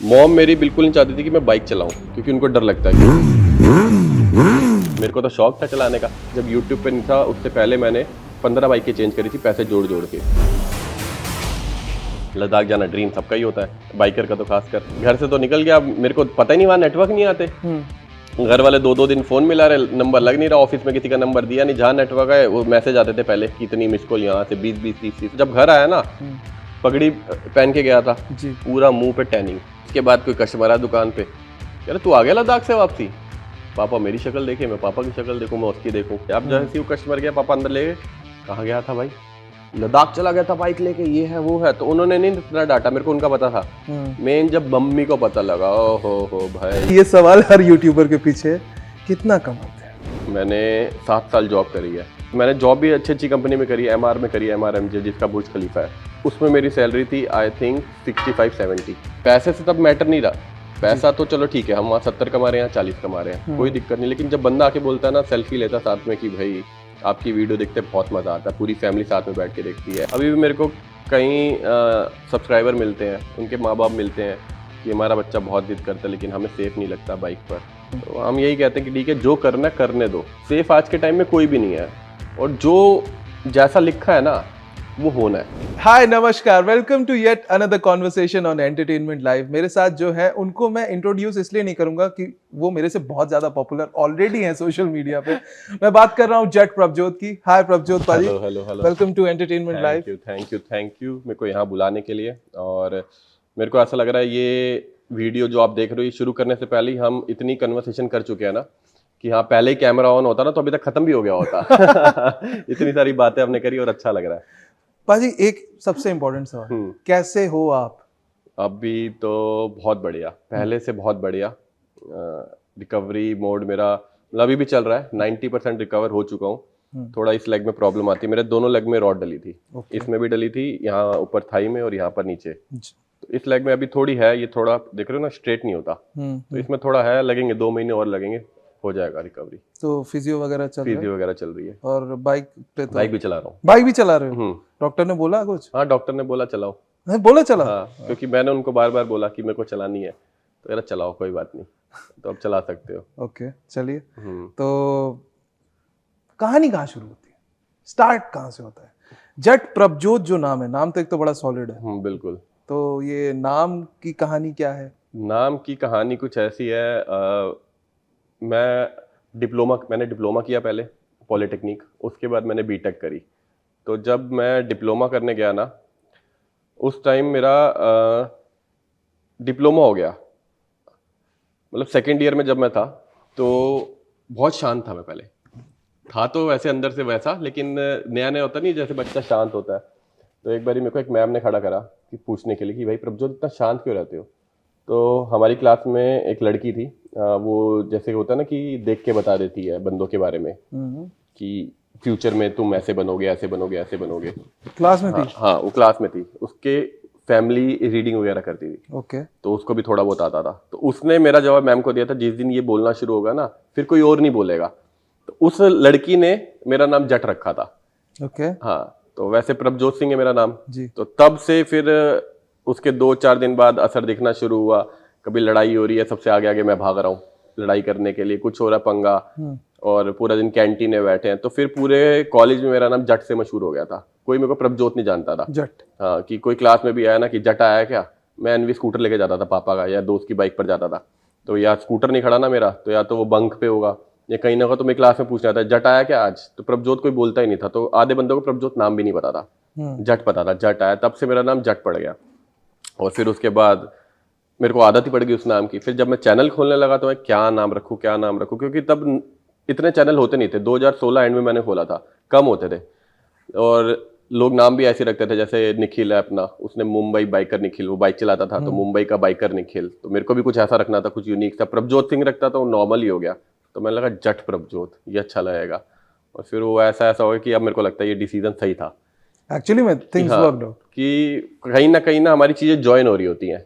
Mom मेरी बिल्कुल नहीं चाहती थी कि मैं बाइक चलाऊं क्योंकि उनको डर लगता है। मेरे को तो शौक था चलाने का। जब यूट्यूब पे नहीं था उससे पहले मैंने 15 बाइकें चेंज करी थी पैसे जोड़ जोड़ के। लद्दाख जाना ड्रीम सबका ही होता है, बाइकर का तो खासकर। घर से तो निकल गया, मेरे को पता ही नहीं वहाँ नेटवर्क नहीं आते। घर वाले 2-2 दिन फोन मिला रहे, नंबर लग नहीं रहा, ऑफिस में किसी का नंबर दिया नहीं, जहाँ नेटवर्क है वो मैसेज आते थे पहले कि इतनी मिस कॉल यहाँ से 20-20-30-30। जब घर आया ना पगड़ी पहन के गया था जी, पूरा मुंह पे टैनिंग। उसके बाद कोई कस्टमर आया दुकान पे, कह रहे तू आ गया लद्दाख से वापसी। पापा मेरी शक्ल देखे, मैं पापा की शक्ल देखूं, मैं उसकी देखूं। अब जैसे ही कस्टमर गया पापा अंदर ले गए, कहाँ गया था भाई? लद्दाख चला गया था बाइक लेके, ये है वो है। तो उन्होंने नहीं इतना डांटा, मेरे को उनका पता था। मेन जब मम्मी को पता लगा, ओहो भाई। ये सवाल हर यूट्यूबर के पीछे, कितना कमाते हैं? मैंने 7 साल जॉब करी है। मैंने जॉब भी अच्छी अच्छी कंपनी में करी है, MR में करी है, MRMJ जिसका बुर्ज खलीफा है। उसमें मेरी सैलरी थी आई थिंक 65-70। पैसे से तब मैटर नहीं रहा, पैसा तो चलो ठीक है, हम वहाँ 70 कमा रहे हैं, 40 कमा रहे हैं, कोई दिक्कत नहीं। लेकिन जब बंदा आके बोलता है ना, सेल्फी लेता साथ में कि भाई आपकी वीडियो देखते बहुत मज़ा आता है, पूरी फैमिली साथ में बैठ के देखती है। अभी भी मेरे को कई सब्सक्राइबर मिलते हैं, उनके माँ बाप मिलते हैं कि हमारा बच्चा बहुत जिद करता है लेकिन हमें सेफ नहीं लगता बाइक पर। तो हम यही कहते हैं कि ठीक है, जो करना करने दो, सेफ आज के टाइम में कोई भी नहीं है, और जो जैसा लिखा है ना वो होना है। हाय नमस्कार, welcome to yet another conversation on entertainment live. मेरे साथ जो है उनको मैं इंट्रोड्यूस इसलिए नहीं करूंगा कि वो मेरे से बहुत ज्यादा पॉपुलर ऑलरेडी हैं सोशल मीडिया पे। मैं बात कर रहा हूं जट प्रभजोत की। हाय प्रभजोत पाजी, hello, welcome to entertainment live. Thank you मेरे को यहाँ बुलाने के लिए। और मेरे को ऐसा लग रहा है ये वीडियो जो आप देख रहे हो, शुरू करने से पहले ही हम इतनी कन्वर्सेशन कर चुके हैं ना कि हाँ, पहले ही कैमरा ऑन होता ना तो अभी तक खत्म भी हो गया होता। इतनी सारी बातें हमने करी और अच्छा लग रहा है। पाजी एक सबसे इम्पोर्टेंट सवाल, कैसे हो आप? अभी तो बहुत बढ़िया, पहले से बहुत बढ़िया। रिकवरी मोड मेरा मतलब अभी भी चल रहा है, 90% रिकवर हो चुका हूँ। थोड़ा इस लेग में प्रॉब्लम आती है, मेरे दोनों लेग में रॉड डली थी। इसमें भी डली थी, यहाँ ऊपर थाई में और यहाँ पर नीचे। तो इस लेग में अभी थोड़ी है, ये थोड़ा देख रहे हो ना स्ट्रेट नहीं होता, तो इसमें थोड़ा है, लगेंगे 2 महीने और लगेंगे, हो जाएगा रिकवरी। तो फिजियो वगैरह चल रही है। और बाइक पे तो बाइक भी चला रहा हूँ। बाइक भी चला रहे हो? डॉक्टर ने बोला कुछ? हाँ, डॉक्टर ने बोला चलाओ। बोला चला? हाँ, क्योंकि मैंने उनको बार बार बोला कि मेरे को चलानी है, तो कह रहा चलाओ कोई बात नहीं, तो अब चला सकते हो। ओके, चलिए। तो कहानी कहाँ शुरू होती है, स्टार्ट कहाँ से होता है? जट प्रभजोत जो नाम है, नाम तो एक तो बड़ा सॉलिड है। बिल्कुल। तो ये नाम की कहानी क्या है? नाम की कहानी कुछ ऐसी है, मैंने डिप्लोमा किया पहले पॉलिटेक्निक, उसके बाद मैंने बीटेक करी। तो जब मैं डिप्लोमा करने गया ना, उस टाइम मेरा डिप्लोमा हो गया, मतलब सेकेंड ईयर में जब मैं था तो बहुत शांत था। मैं पहले था तो वैसे अंदर से वैसा, लेकिन नया नया होता नहीं जैसे बच्चा शांत होता है। तो एक बारी मेरे को एक मैम ने खड़ा करा कि पूछने के लिए कि भाई प्रभजोत इतना शांत क्यों रहते हो? तो हमारी क्लास में एक लड़की थी, वो जैसे होता है ना कि देख के बता देती है बंदों के बारे में कि फ्यूचर में तुम ऐसे बनोगे, ऐसे बनोगे, ऐसे बनोगे। क्लास में थी? हाँ, वो क्लास में थी। उसके फैमिली रीडिंग वगैरह करती थी। ओके। तो उसको भी थोड़ा बहुत आता था। तो उसने मेरा जवाब मैम को दिया था, जिस दिन ये बोलना शुरू होगा ना फिर कोई और नहीं बोलेगा। तो उस लड़की ने मेरा नाम जट रखा था। ओके। हाँ, तो वैसे प्रभजोत सिंह है मेरा नाम जी। तो तब से फिर उसके 2-4 दिन बाद असर दिखना शुरू हुआ। कभी लड़ाई हो रही है, सबसे आगे आगे मैं भाग रहा हूँ लड़ाई करने के लिए, कुछ हो रहा है पंगा, और पूरा दिन कैंटीन में बैठे हैं। तो फिर पूरे कॉलेज में मेरा नाम जट से मशहूर हो गया था, कोई मेरे को प्रभजोत नहीं जानता था। जट? हाँ, कि कोई क्लास में भी आया ना कि जट आया क्या, मैं एनवी स्कूटर लेके जाता था पापा का, या दोस्त की बाइक पर जाता था। तो या स्कूटर नहीं खड़ा ना मेरा, तो या तो वो बंक पे होगा या कहीं ना कहीं। तो मेरी क्लास में पूछना था जट आया क्या आज, तो प्रभजोत कोई बोलता ही नहीं था। तो आधे बंदों को प्रभजोत नाम भी नहीं पता था, जट पता था। जट आया, तब से मेरा नाम जट पड़ गया। और फिर उसके बाद मेरे को आदत ही पड़ गई उस नाम की। फिर जब मैं चैनल खोलने लगा तो मैं क्या नाम रखूँ, क्योंकि तब इतने चैनल होते नहीं थे। 2016 एंड में मैंने खोला था, कम होते थे, और लोग नाम भी ऐसे रखते थे। जैसे निखिल है अपना, उसने मुंबई बाइकर निखिल, वो बाइक चलाता था तो मुंबई का बाइकर निखिल। तो मेरे को भी कुछ ऐसा रखना था, कुछ यूनिक सा। प्रभजोत सिंह रखता था वो नॉर्मल ही हो गया, तो मैंने लगा जट प्रभजोत, ये अच्छा लगेगा। और फिर वो ऐसा हो गया कि अब मेरे को लगता है ये डिसीजन सही था एक्चुअली में। थिंग्स वर्कड आउट कि कहीं ना हमारी चीजें ज्वाइन हो रही होती हैं।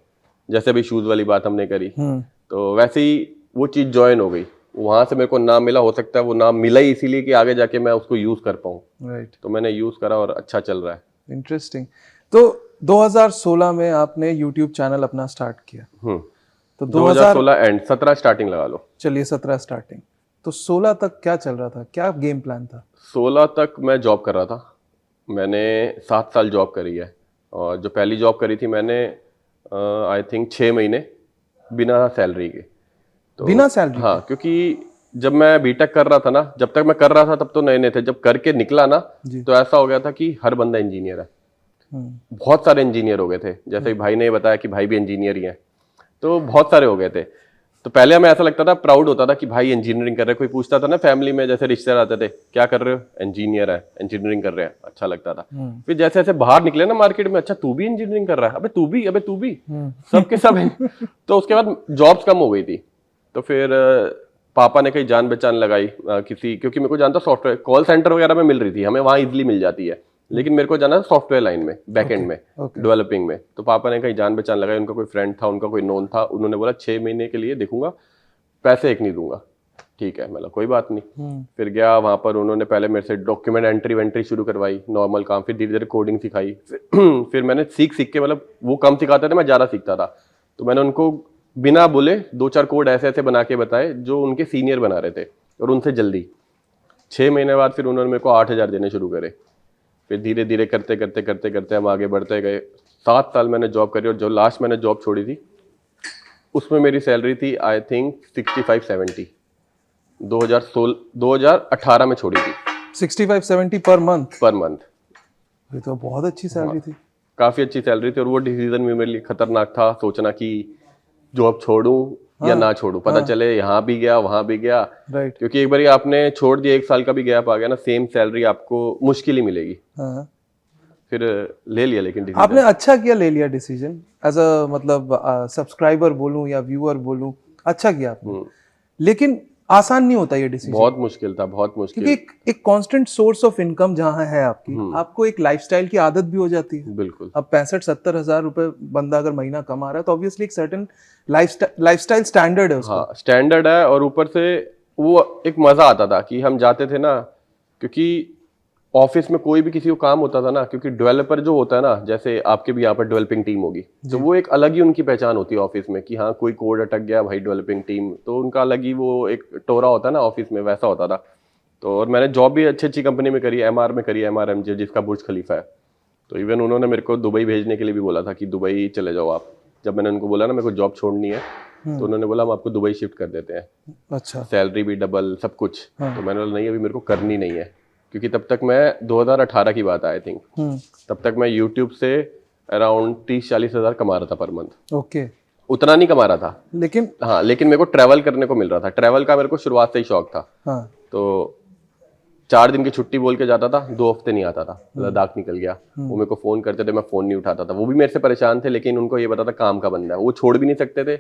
जैसे अभी शूज वाली बात हमने करी, तो वैसे ही वो चीज ज्वाइन हो गई। वहां से मेरे को नाम मिला, हो सकता है वो नाम मिला ही इसीलिए कि आगे जाके मैं उसको यूज कर पाऊँ। राइट। तो मैंने यूज करा और अच्छा चल रहा है। इंटरेस्टिंग। तो 2016 में आपने YouTube चैनल अपना स्टार्ट किया, तो 2016 एंड 17 स्टार्टिंग लगा लो। चलिए 17 स्टार्टिंग, तो 16 तक क्या चल रहा था, क्या गेम प्लान था? 16 तक मैं जॉब कर रहा था। मैंने 7 साल जॉब करी है, और जो पहली जॉब करी थी मैंने आई थिंक 6 महीने बिना सैलरी के। तो बिना सैलरी हाँ, क्योंकि जब मैं बीटेक कर रहा था ना, जब तक मैं कर रहा था तब तो नए नए थे, जब करके निकला ना जी। तो ऐसा हो गया था कि हर बंदा इंजीनियर है। बहुत सारे इंजीनियर हो गए थे, जैसे भाई ने बताया कि भाई भी इंजीनियर ही है, तो बहुत सारे हो गए थे। तो पहले हमें ऐसा लगता था, प्राउड होता था कि भाई इंजीनियरिंग कर रहे हैं। कोई पूछता था ना फैमिली में, जैसे रिश्तेदार आते थे, क्या कर रहे हो? इंजीनियर है, इंजीनियरिंग कर रहे हैं, अच्छा लगता था। फिर जैसे जैसे बाहर निकले ना मार्केट में, अच्छा तू भी इंजीनियरिंग कर रहा है, अबे तू भी, अबे तू भी, सबके सब तो उसके बाद जॉब्स कम हो गई थी। तो फिर पापा ने कहीं जान पहचान लगाई किसी, क्योंकि मेरे को जानता सॉफ्टवेयर कॉल सेंटर वगैरह में मिल रही थी, हमें वहां इजिली मिल जाती है, लेकिन मेरे को जाना सॉफ्टवेयर लाइन में, बैकएंड में, डेवलपिंग में। तो पापा ने कहीं जान पहचान लगाई, उनका कोई फ्रेंड था, उनका कोई नोन था, उन्होंने बोला 6 महीने के लिए देखूंगा, पैसे एक नहीं दूंगा। ठीक है, मतलब कोई बात नहीं। फिर गया वहां पर, उन्होंने पहले मेरे से डॉक्यूमेंट एंट्री वेंट्री शुरू करवाई, नॉर्मल काम, फिर धीरे धीरे कोडिंग सिखाई। फिर मैंने सीख के, मतलब वो कम सिखाते थे, मैं ज्यादा सीखता था, तो मैंने उनको बिना बोले 2-4 कोड ऐसे ऐसे बना के बताए जो उनके सीनियर बना रहे थे, और उनसे जल्दी। 6 महीने बाद फिर उन्होंने मेरे को 8,000 देने शुरू करे। फिर धीरे धीरे करते करते करते करते हम आगे बढ़ते गए। 7 साल मैंने जॉब करी, और जो लास्ट मैंने जॉब छोड़ी थी उसमें मेरी सैलरी थी आई थिंक 65-70। 2018 में छोड़ी थी। 65-70 पर मंथ? Per month. ये तो बहुत अच्छी सैलरी थी। काफी अच्छी सैलरी थी, और वो डिसीजन भी मेरे लिए खतरनाक था, सोचना कि जॉब छोड़ूं या ना छोड़ूं। पता चले यहाँ भी गया वहां भी गया, राइट। क्योंकि एक बार आपने छोड़ दिया, 1 साल का भी गैप आ गया ना, सेम सैलरी आपको मुश्किल ही मिलेगी। हाँ। फिर ले लिया, लेकिन decision। आपने अच्छा किया, ले लिया डिसीजन, एज अ मतलब सब्सक्राइबर बोलूं या व्यूअर बोलूं, अच्छा किया आपने। लेकिन आसान नहीं होता ये डिसीजन, बहुत मुश्किल था, बहुत मुश्किल। क्योंकि एक कांस्टेंट सोर्स ऑफ इनकम जहां है आपकी, आपको एक लाइफस्टाइल की आदत भी हो जाती है। बिल्कुल। अब 65-70 हजार रुपए बंदा अगर महीना कमा रहा है, तो ऑब्वियसली एक सर्टेन लाइफस्टाइल स्टैंडर्ड है उसका। हाँ, स्टैंडर्ड है, और ऊपर से वो एक मजा आता था कि हम जाते थे ना, क्योंकि ऑफिस में कोई भी किसी को काम होता था ना, क्योंकि डेवलपर जो होता है ना, जैसे आपके भी यहाँ पर डेवलपिंग टीम होगी, तो वो एक अलग ही उनकी पहचान होती है ऑफिस में, कि हाँ कोई कोड अटक गया भाई, डेवलपिंग टीम, तो उनका अलग ही वो एक टोरा होता है ना ऑफिस में, वैसा होता था। तो और मैंने जॉब भी अच्छी अच्छी कंपनी में करी, MR में करी, MRMJ, जिसका बुर्ज खलीफा है। तो इवन उन्होंने मेरे को दुबई भेजने के लिए भी बोला था कि दुबई चले जाओ आप। जब मैंने उनको बोला ना मेरे को जॉब छोड़नी है, तो उन्होंने बोला हम आपको दुबई शिफ्ट कर देते हैं, अच्छा। सैलरी भी डबल, सब कुछ। तो मैंने बोला नहीं, अभी मेरे को करनी नहीं है, क्योंकि तब तक मैं 2018 की बात है आई थिंक, तब तक मैं यूट्यूब से अराउंड 30-40 हज़ार कमा रहा था पर मंथ। ओके। उतना नहीं कमा रहा था, लेकिन हाँ, लेकिन मेरे को ट्रैवल करने को मिल रहा था। ट्रैवल का मेरे को शुरुआत से ही शौक था। हाँ। तो 4 दिन की छुट्टी बोल के जाता था, 2 हफ्ते नहीं आता था, लद्दाख निकल गया। वो मेरे को फोन करते थे, मैं फोन नहीं उठाता था, वो भी मेरे से परेशान थे, लेकिन उनको ये पता था काम का बंदा है, वो छोड़ भी नहीं सकते थे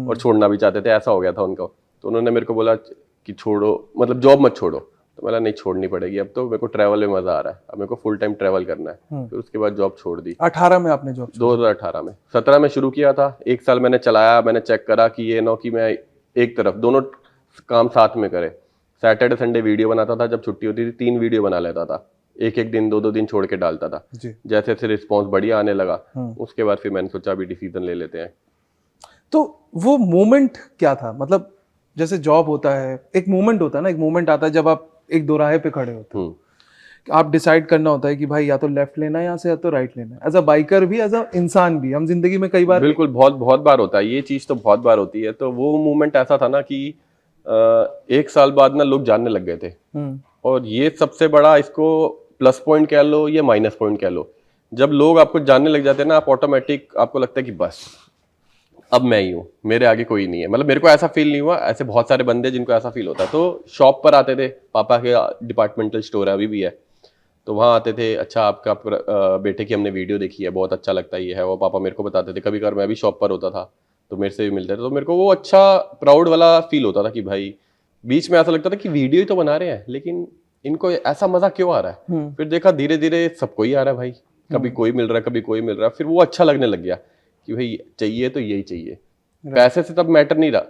और छोड़ना भी चाहते थे, ऐसा हो गया था उनको। तो उन्होंने मेरे को बोला कि छोड़ो, मतलब जॉब मत छोड़ो। तो मैंने नहीं, छोड़नी पड़ेगी, अब तो मेरे को ट्रैवल में मजा आ रहा है, अब मेरे को फुल टाइम ट्रैवल करना है। फिर उसके बाद जॉब छोड़ दी। 18 में आपने जॉब? 2018 में। 17 में शुरू किया था, 1 साल मैंने चलाया, मैंने चेक करा कि ये ना कि मैं एक तरफ दोनों काम साथ में करे। सैटरडे संडे वीडियो बनाता था, जब छुट्टी होती थी 3 वीडियो बना लेता था, एक दिन 2 दिन छोड़ के डालता था। जैसे जैसे रिस्पॉन्स बढ़िया आने लगा, उसके बाद फिर मैंने सोचा अभी डिसीजन ले लेते हैं। तो वो मोमेंट क्या था? मतलब जैसे जॉब होता है, एक मोमेंट होता है ना, एक मोमेंट आता है जब आप एक दोराहे पे खड़े होते हैं, आप डिसाइड करना होता है कि भाई या तो लेफ्ट लेना है यहाँ से, या तो राइट लेना है। एज अ बाइकर भी, एज अ इंसान भी, हम जिंदगी में कई बार, बिल्कुल, बहुत बार होता है ये चीज, तो बहुत बार होती है। तो वो मोमेंट ऐसा था ना कि 1 साल बाद ना लोग जानने लग गए थे, और ये सबसे बड़ा, इसको प्लस पॉइंट कह लो या माइनस पॉइंट कह लो, जब लोग आपको जानने लग जाते हैं ना, आप ऑटोमेटिक, आपको लगता है कि बस अब मैं ही हूँ, मेरे आगे कोई नहीं है। मतलब मेरे को ऐसा फील नहीं हुआ, ऐसे बहुत सारे बंदे जिनको ऐसा फील होता है। तो शॉप पर आते थे, पापा के डिपार्टमेंटल स्टोर है, अभी भी है, तो वहाँ आते थे, अच्छा आपका बेटे की हमने वीडियो देखी है, बहुत अच्छा लगता है ये है वो, पापा मेरे को बताते थे। कभी कभार मैं भी शॉप पर होता था तो मेरे से भी मिलते थे, तो मेरे को वो अच्छा प्राउड वाला फील होता था कि भाई, बीच में ऐसा लगता था कि वीडियो ही तो बना रहे हैं, लेकिन इनको ऐसा मजा क्यों आ रहा है। फिर देखा धीरे धीरे सबको ही आ रहा है भाई, कभी कोई मिल रहा है, कभी कोई मिल रहा है, फिर वो अच्छा लगने लग गया कि भाई चाहिए तो यही चाहिए। पैसे से तब मैटर नहीं रहा,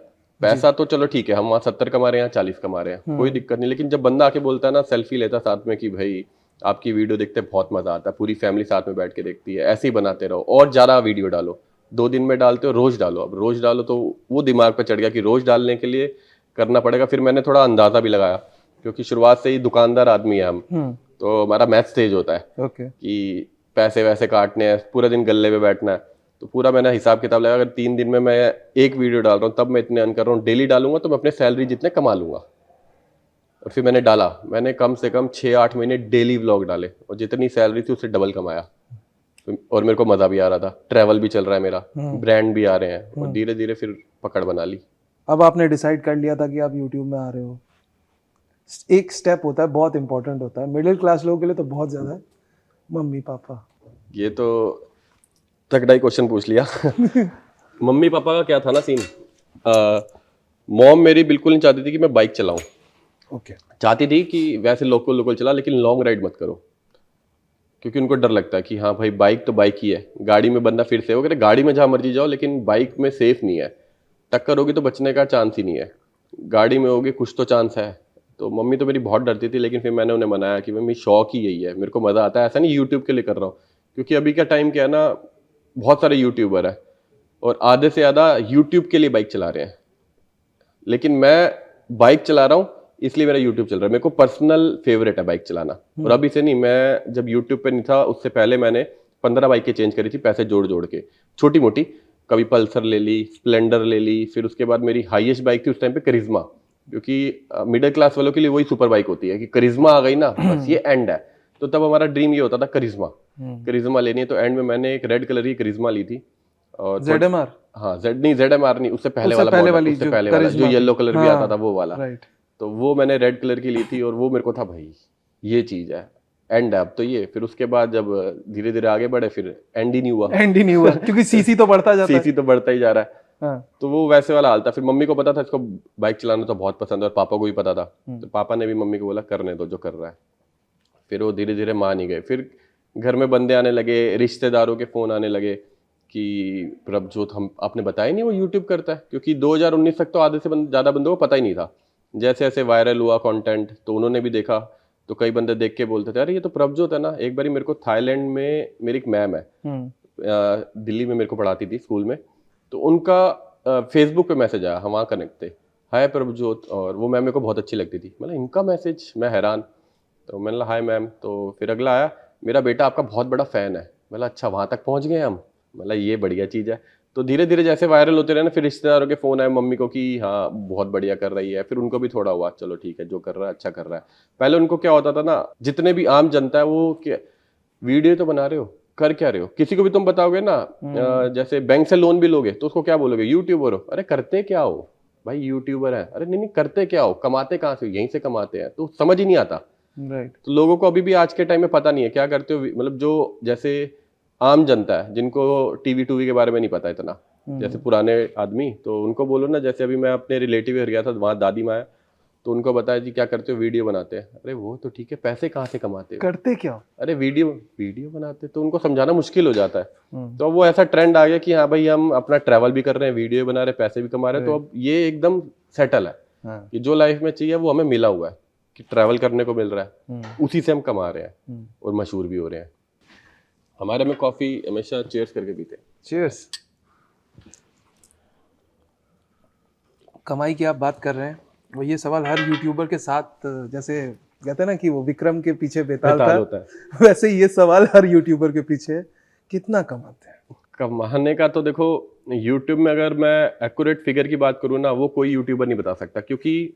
पैसा तो चलो ठीक है, हम वहाँ 70 कमा रहे हैं, 40 कमा रहे हैं, कोई दिक्कत नहीं। लेकिन जब बंदा आके बोलता है ना, सेल्फी लेता साथ में कि भाई आपकी वीडियो देखते बहुत मजा आता है, पूरी फैमिली साथ में बैठ के देखती है, ऐसे ही बनाते रहो और ज़्यादा वीडियो डालो। 2 दिन में डालते हो, रोज डालो। अब रोज डालो तो वो दिमाग पे चढ़ गया कि रोज डालने के लिए करना पड़ेगा। फिर मैंने थोड़ा अंदाजा भी लगाया, क्योंकि शुरुआत से ही दुकानदार आदमी है हम, तो हमारा मैथ्स तेज होता है ओके कि पैसे वैसे काटने हैं, पूरा दिन गल्ले पे बैठना है। तो पूरा मैंने हिसाब किताब लगाया, अगर 3 दिन में मैं एक वीडियो डाल रहा हूँ तब मैं इतने अर्न कर रहा हूँ, डेली डालूंगा तो मैं अपने सैलरी जितने कमा लूंगा। और फिर मैंने डाला, मैंने कम से कम 6-8 महीने डेली व्लॉग डाले और जितनी सैलरी थी उससे डबल कमाया। और मेरे को मजा भी आ रहा था, ट्रैवल भी चल रहा है मेरा, ब्रांड भी आ रहे हैं, और धीरे धीरे फिर पकड़ बना ली। अब आपने डिसाइड कर लिया था कि आप यूट्यूब में आ रहे हो, एक स्टेप होता है, बहुत इंपॉर्टेंट होता है, मिडिल क्लास लोगों के लिए तो बहुत ज्यादा है, मम्मी पापा। ये तो तगड़ा ही क्वेश्चन पूछ लिया। मम्मी पापा का क्या था ना सीन, मॉम मेरी बिल्कुल नहीं चाहती थी कि मैं बाइक चलाऊं। ओके चाहती थी कि वैसे लोकल लोकल चला, लेकिन लॉन्ग राइड मत करो, क्योंकि उनको डर लगता है कि हाँ भाई बाइक तो बाइक ही है, गाड़ी में बंदा फिर से हो गया, गाड़ी में जहाँ मर्जी जाओ लेकिन बाइक में सेफ नहीं है, टक्कर होगी तो बचने का चांस ही नहीं है, गाड़ी में होगी कुछ तो चांस है। तो मम्मी तो मेरी बहुत डरती थी, लेकिन फिर मैंने उन्हें मनाया कि मम्मी शौक ही यही है, मेरे को मजा आता है, ऐसा नहीं यूट्यूब के लिए कर रहा हूँ, क्योंकि अभी का टाइम क्या है ना, बहुत सारे यूट्यूबर है और आधे से ज़्यादा यूट्यूब के लिए बाइक चला रहे हैं, लेकिन मैं बाइक चला रहा हूँ इसलिए मेरा यूट्यूब चल रहा है, मेरे को पर्सनल फेवरेट है बाइक चलाना। और अभी से नहीं, मैं जब यूट्यूब पे नहीं था उससे पहले मैंने 15 बाइकें चेंज करी थी, पैसे जोड़ जोड़ के, छोटी मोटी, कभी पल्सर ले ली, स्प्लेंडर ले ली, फिर उसके बाद मेरी हाईएस्ट बाइक थी उस टाइम पे करिश्मा, क्योंकि मिडिल क्लास वालों के लिए वही सुपर बाइक होती है कि करिश्मा आ गई ना बस ये एंड है। तो तब हमारा ड्रीम ये होता था करिश्मा, करिश्मा लेनी है। तो एंड में मैंने एक रेड कलर की करिश्मा ली थी, और ZMR, हाँ ZMR नहीं, उससे पहले वाला पहले model, वाली उससे जो पहले वाला जो करिश्मा येलो थी। कलर भी हाँ, आता था वो वाला। राइट। तो वो मैंने रेड कलर की ली थी और वो मेरे को था भाई ये चीज है, एंड है अब तो ये। फिर उसके बाद जब धीरे धीरे आगे बढ़े फिर एंड ही नहीं हुआ। एंड ही नहीं हुआ क्योंकि सीसी तो बढ़ता जाता है। सीसी तो बढ़ता ही जा रहा है। हाँ, तो वो वैसे वाला हाल था। फिर मम्मी को पता था इसको बाइक चलाना तो बहुत पसंद है, और पापा को भी पता था, तो पापा ने भी मम्मी को बोला करने दो जो कर रहा है। फिर वो धीरे धीरे मान ही गए। फिर घर में बंदे आने लगे, रिश्तेदारों के फोन आने लगे कि प्रभजोत, हम आपने बताया नहीं वो यूट्यूब करता है, क्योंकि 2019 तक तो आधे से ज़्यादा बंदों को पता ही नहीं था। जैसे जैसे वायरल हुआ कंटेंट तो उन्होंने भी देखा, तो कई बंदे देख के बोलते थे अरे ये तो प्रभजोत है ना। एक बारी मेरे को थाईलैंड में, मेरी एक मैम है, दिल्ली में मेरे को पढ़ाती थी स्कूल में, तो उनका फेसबुक पे मैसेज आया, हम वहाँ कनेक्ट थे, हाय प्रभजोत, और वो मैम मेरे को बहुत अच्छी लगती थी। मतलब इनका मैसेज, मैं हैरान। तो मैंने कहा हाय मैम। तो फिर अगला आया, मेरा बेटा आपका बहुत बड़ा फ़ैन है। मतलब अच्छा वहाँ तक पहुँच गए हम, मतलब ये बढ़िया चीज़ है। तो धीरे धीरे जैसे वायरल होते रहे ना, फिर रिश्तेदारों के फ़ोन आए मम्मी को कि हाँ बहुत बढ़िया कर रही है। फिर उनको भी थोड़ा हुआ चलो ठीक है, जो कर रहा है अच्छा कर रहा है। पहले उनको क्या होता था ना, जितने भी आम जनता है वो क्या, वीडियो तो बना रहे हो, कर क्या रहे हो। किसी को भी तुम बताओगे ना, जैसे बैंक से लोन भी लोगे तो उसको क्या बोलोगे, यूट्यूबर हो। अरे करते क्या हो भाई, यूट्यूबर है। अरे नहीं नहीं, करते क्या हो, कमाते कहाँ से, यहीं से कमाते हैं। तो समझ ही नहीं आता। राइट। तो लोगों को अभी भी आज के टाइम में पता नहीं है क्या करते हो। मतलब जो जैसे आम जनता है जिनको टीवी टूवी के बारे में नहीं पता इतना, जैसे पुराने आदमी, तो उनको बोलो ना, जैसे अभी मैं अपने रिलेटिव घर गया था, वहाँ दादी माँ है, तो उनको बताया जी क्या करते हो, वीडियो बनाते हैं। अरे वो तो ठीक है, पैसे कहाँ से कमाते हो, करते क्या? अरे वीडियो वीडियो बनाते। तो उनको समझाना मुश्किल हो जाता है। तो अब वो ऐसा ट्रेंड आ गया कि हाँ भाई हम अपना ट्रैवल भी कर रहे हैं, वीडियो बना रहे हैं, पैसे भी कमा रहे हैं। तो अब ये एकदम सेटल है कि जो लाइफ में चाहिए वो हमें मिला हुआ है, कि ट्रैवल करने को मिल रहा है, उसी से हम कमा रहे हैं और मशहूर भी हो रहे हैं। हमारे में कॉफी हमेशा चीयर्स करके पीते हैं। चीयर्स। कमाई की आप बात कर रहे हैं, वो ये सवाल हर यूट्यूबर के साथ, जैसे कहते हैं ना कि वो विक्रम के पीछे बेताल था, होता है, वैसे ये सवाल हर यूट्यूबर के पीछे, कितना कमाते हैं? कमाने का तो देखो, यूट्यूब में अगर मैं एक्यूरेट फिगर की बात करूँ ना, वो कोई यूट्यूबर नहीं बता सकता, क्योंकि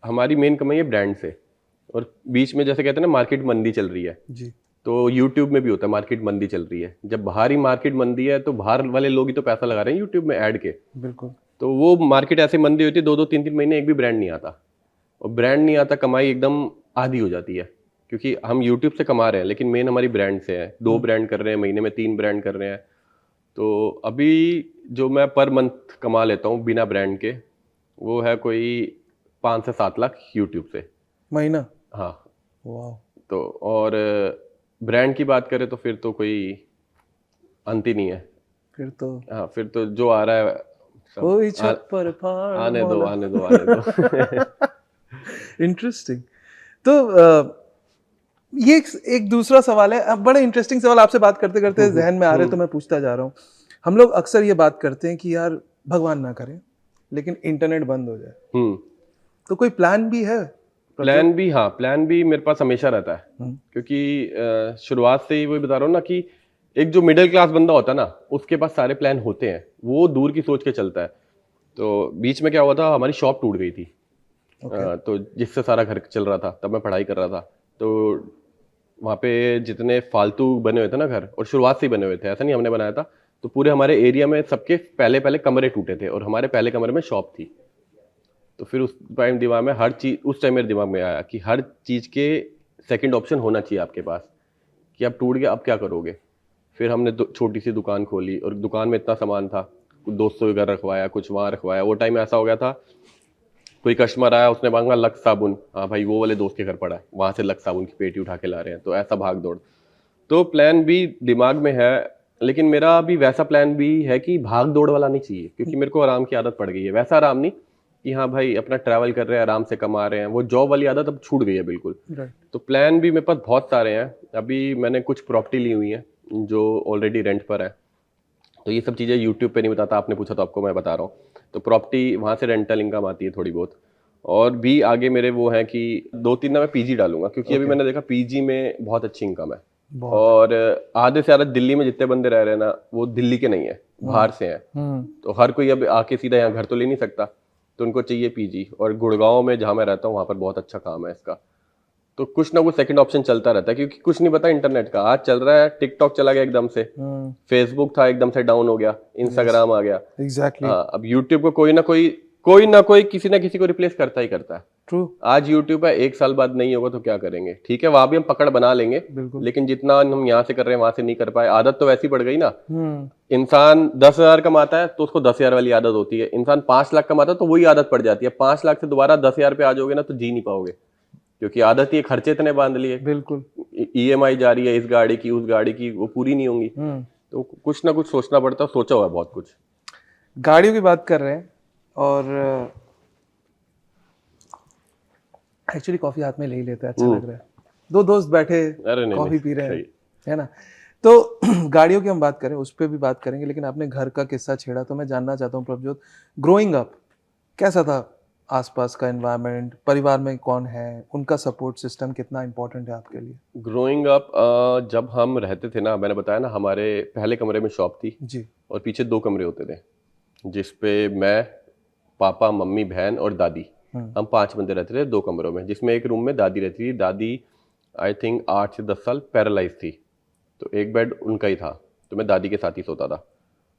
हमारी मेन कमाई है ब्रांड से। और बीच में जैसे कहते हैं ना मार्केट मंदी चल रही है जी। तो यूट्यूब में भी होता है मार्केट मंदी चल रही है। जब बाहर ही मार्केट मंदी है तो बाहर वाले लोग ही तो पैसा लगा रहे हैं यूट्यूब में ऐड के। बिल्कुल। तो वो मार्केट ऐसे मंदी होती है, 2-2 3-3 महीने एक भी ब्रांड नहीं आता, और ब्रांड नहीं आता, कमाई एकदम आधी हो जाती है। क्योंकि हम यूट्यूब से कमा रहे हैं लेकिन मेन हमारी ब्रांड से है। 2 ब्रांड कर रहे हैं, महीने में 3 ब्रांड कर रहे हैं। तो अभी जो मैं पर मंथ कमा लेता हूँ बिना ब्रांड के, वो है कोई 5 से 7 लाख यूट्यूब से महीना। हाँ। वाह। तो और ब्रांड की बात करें तो फिर तो कोई अंत ही नहीं है। फिर तो हाँ, फिर तो जो आ रहा है कोई छत पर पहाड़ आने दो मौला। आने दो। इंटरेस्टिंग। तो ये एक दूसरा सवाल है, अब बड़ा इंटरेस्टिंग सवाल आपसे बात करते करते जहन में आ रहे तो मैं पूछता जा रहा हूँ। हम लोग अक्सर ये बात करते हैं कि यार भगवान ना करे लेकिन इंटरनेट बंद हो जाए, तो कोई प्लान भी है? प्लान भी, हाँ, प्लान भी मेरे पास हमेशा रहता है, क्योंकि शुरुआत से ही वही बता रहा हूँ ना कि एक जो मिडिल क्लास बंदा होता है ना, उसके पास सारे प्लान होते हैं, वो दूर की सोच के चलता है। तो बीच में क्या हुआ था, हमारी शॉप टूट गई थी। तो जिससे सारा घर चल रहा था, तब मैं पढ़ाई कर रहा था। तो वहाँ पे जितने फालतू बने हुए थे ना घर, और शुरुआत से ही बने हुए थे, ऐसा नहीं हमने बनाया था, तो पूरे हमारे एरिया में सबके पहले पहले कमरे टूटे थे, और हमारे पहले कमरे में शॉप थी। तो फिर उस टाइम दिमाग में हर चीज, उस टाइम मेरे दिमाग में आया कि हर चीज के सेकंड ऑप्शन होना चाहिए आपके पास, कि अब टूट गया, अब क्या करोगे। फिर हमने छोटी सी दुकान खोली, और दुकान में इतना सामान था, कुछ दोस्तों के घर रखवाया, कुछ वहाँ रखवाया। वो टाइम ऐसा हो गया था, कोई कस्टमर आया, उसने मांगा लक्स साबुन, हाँ भाई वो वाले दोस्त के घर पड़ा है, वहाँ से लक्स साबुन की पेटी उठा के ला रहे हैं। तो ऐसा भाग दौड़। तो प्लान भी दिमाग में है, लेकिन मेरा अभी वैसा प्लान भी है कि भाग दौड़ वाला नहीं चाहिए, क्योंकि मेरे को आराम की आदत पड़ गई है। वैसा आराम नहीं कि हाँ भाई अपना ट्रैवल कर रहे हैं, आराम से कमा रहे हैं, वो जॉब वाली आदत अब छूट गई है बिल्कुल। तो प्लान भी मेरे पास बहुत सारे हैं। अभी मैंने कुछ प्रॉपर्टी ली हुई है जो ऑलरेडी रेंट पर है। तो ये सब चीज़ें यूट्यूब पे नहीं बताता, आपने पूछा तो आपको मैं बता रहा हूँ। तो प्रॉपर्टी, वहाँ से रेंटल इनकम आती है थोड़ी बहुत। और भी आगे मेरे वो है कि 2-3 ना मैं पीजी डालूंगा, क्योंकि अभी मैंने देखा पीजी में बहुत अच्छी इनकम है। और आधे से ज्यादा दिल्ली में जितने बंदे रह रहे हैं ना, वो दिल्ली के नहीं है, बाहर से हैं। तो हर कोई अब आके सीधा यहाँ घर तो ले नहीं सकता, तो उनको चाहिए पीजी। और गुड़गांव में जहाँ मैं रहता हूँ, वहाँ पर बहुत अच्छा काम है इसका। तो कुछ ना कुछ सेकंड ऑप्शन चलता रहता है, क्योंकि कुछ नहीं पता इंटरनेट का। आज चल रहा है, टिकटॉक चला गया एकदम से, फेसबुक था एकदम से डाउन हो गया, इंस्टाग्राम आ गया। एग्जैक्टली। हाँ, अब यूट्यूब को कोई ना कोई किसी ना किसी को रिप्लेस करता ही करता है। ट्रू। आज यूट्यूब है, 1 साल बाद नहीं होगा तो क्या करेंगे। ठीक है, वहां भी हम पकड़ बना लेंगे, लेकिन जितना हम यहाँ से कर रहे हैं वहां से नहीं कर पाए। आदत तो वैसी पड़ गई ना। इंसान 10,000 कमाता है तो उसको 10,000 वाली आदत होती है। इंसान 5 लाख कमाता है तो वही आदत पड़ जाती है। 5 लाख से दोबारा 10,000 पे आ जाओगे ना, तो जी नहीं पाओगे, क्योंकि आदत ही खर्चे इतने बांध लिए। बिल्कुल। ईएमआई जा रही है, इस गाड़ी की, उस गाड़ी की, वो पूरी नहीं होंगी। तो कुछ ना कुछ सोचना पड़ता है। सोचा हुआ है बहुत कुछ। गाड़ियों की बात कर रहे हैं, और एक्चुअली कॉफी हाथ में ले ही लेते हैं, अच्छा लग रहा है। दो दोस्त बैठे कॉफी पी रहे हैं, है ना। तो गाड़ियों की हम बात करें, उस पर भी बात करेंगे, लेकिन आपने घर का किस्सा छेड़ा तो मैं जानना चाहता हूँ प्रभजोत, ग्रोइंग अप कैसा था? आसपास का एनवायरनमेंट, परिवार में कौन है, उनका सपोर्ट सिस्टम कितना इंपॉर्टेंट है आपके लिए? ग्रोइंग अप, जब हम रहते थे ना, मैंने बताया ना, हमारे पहले कमरे में शॉप थी जी, और पीछे 2 कमरे होते थे, जिसपे मैं, पापा, मम्मी, बहन और दादी, हम 5 बंदे रहते थे 2 कमरों में, जिसमें एक रूम में दादी रहती थी। दादी आई थिंक 8 से 10 साल पैरालाइज थी, तो एक बेड उनका ही था, तो मैं दादी के साथ ही सोता था।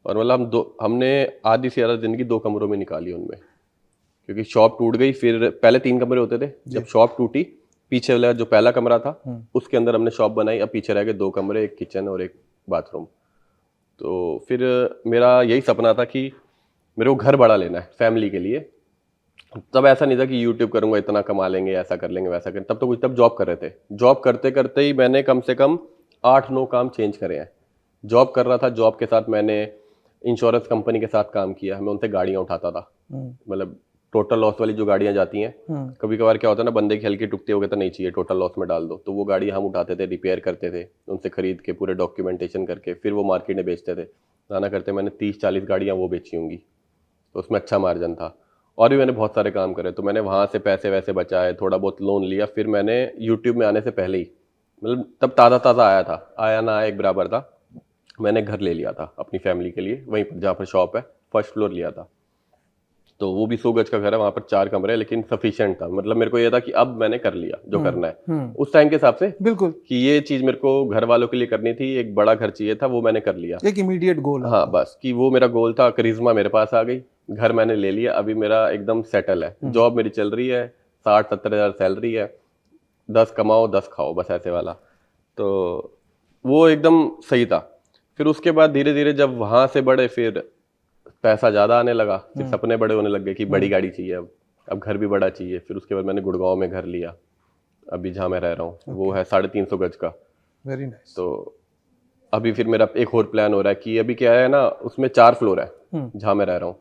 और मतलब हमने आधी से ज़्यादा ज़िंदगी 2 कमरों में निकाली उनमें, क्योंकि शॉप टूट गई। फिर पहले 3 कमरे होते थे, जब शॉप टूटी, पीछे वाला जो पहला कमरा था उसके अंदर हमने शॉप बनाई। अब पीछे रह गए 2 कमरे, एक किचन और एक बाथरूम। तो फिर मेरा यही सपना था कि मेरे को घर बड़ा लेना है फैमिली के लिए। तब ऐसा नहीं था कि यूट्यूब करूंगा इतना कमा लेंगे, ऐसा कर लेंगे, वैसा करें। तब जॉब कर रहे थे। जॉब करते करते ही मैंने कम से कम 8-9 काम चेंज करे हैं। जॉब कर रहा था, जॉब के साथ मैंने इंश्योरेंस कंपनी के साथ काम किया। मैं उनसे गाड़ियां उठाता था, मतलब टोटल लॉस वाली जो गाड़ियां जाती हैं। कभी कभार क्या होता है ना, बंदे की हल्की टुकते हो गए तो नहीं चाहिए, टोटल लॉस में डाल दो, तो वो गाड़ी हम उठाते थे, रिपेयर करते थे, उनसे खरीद के पूरे डॉक्यूमेंटेशन करके फिर वो मार्केट में बेचते थे। गाना करते मैंने 30-40 गाड़ियाँ वो बेची होंगी, तो उसमें अच्छा मार्जिन था। और भी मैंने बहुत सारे काम करे, तो मैंने वहाँ से पैसे वैसे बचाए, थोड़ा बहुत लोन लिया। फिर मैंने यूट्यूब में आने से पहले ही, मतलब तब ताज़ा आया था, आया ना आया एक बराबर था, मैंने घर ले लिया था अपनी फैमिली के लिए, वहीं पर जहाँ पर शॉप है, फर्स्ट फ्लोर लिया था। तो वो भी 100 गज का घर है, वहाँ पर 4 कमरे, लेकिन सफिशिएंट था। मतलब मेरे को ये था कि अब मैंने कर लिया जो करना है उस टाइम के हिसाब से, बिल्कुल, कि ये चीज़ मेरे को घर वालों के लिए करनी थी, एक बड़ा घर चाहिए था, वो मैंने कर लिया। एक इमीडिएट गोल। हाँ, बस कि वो मेरा गोल था। करिश्मा मेरे पास आ गई, घर मैंने ले लिया, अभी मेरा एकदम सेटल है। जॉब मेरी चल रही है, 60-70 हज़ार सैलरी है, 10 कमाओ 10 खाओ, बस ऐसे वाला। तो वो एकदम सही था। फिर उसके बाद धीरे धीरे जब वहाँ से बढ़े, फिर पैसा ज़्यादा आने लगा, फिर सपने बड़े होने लग गए कि बड़ी गाड़ी चाहिए, अब घर भी बड़ा चाहिए। फिर उसके बाद मैंने गुड़गांव में घर लिया, अभी जहाँ मैं रह रहा हूँ वो है 350 गज का। Very nice. तो अभी फिर मेरा एक और प्लान हो रहा है कि अभी क्या है ना, उसमें 4 फ्लोर है जहाँ मैं रह रहा हूँ,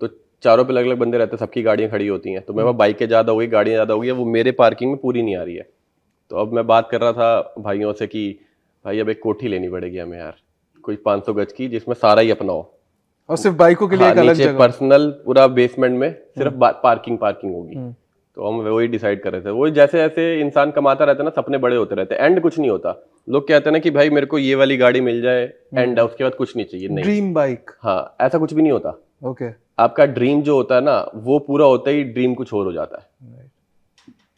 तो चारों पे अलग अलग बंदे रहते हैं, सबकी गाड़ियाँ खड़ी होती हैं। तो मेरे पास बाइकें ज़्यादा हो गई, गाड़ियाँ ज़्यादा हो गई, वो मेरे पार्किंग में पूरी नहीं आ रही है। तो अब मैं बात कर रहा था भाइयों से कि भाई अब एक कोठी लेनी पड़ेगी हमें यार, कोई 500 गज की जिसमें सारा ही अपना हो। और सिर्फ बाइकों के लिए हाँ, एक अलग नीचे जगह। पर्सनल पूरा बेसमेंट में सिर्फ पार्किंग होगी। तो हम वही डिसाइड कर रहे थे। वही जैसे जैसे इंसान कमाता रहता है ना, सपने बड़े होते रहते हैं, एंड कुछ नहीं होता। लोग कहते हैं ना कि भाई मेरे को ये वाली गाड़ी मिल जाए, एंड है उसके बाद कुछ नहीं चाहिए। नहीं, ड्रीम बाइक। हाँ, ऐसा कुछ भी नहीं होता। ओके। आपका ड्रीम जो होता है ना, वो पूरा होता ही ड्रीम कुछ और हो जाता है।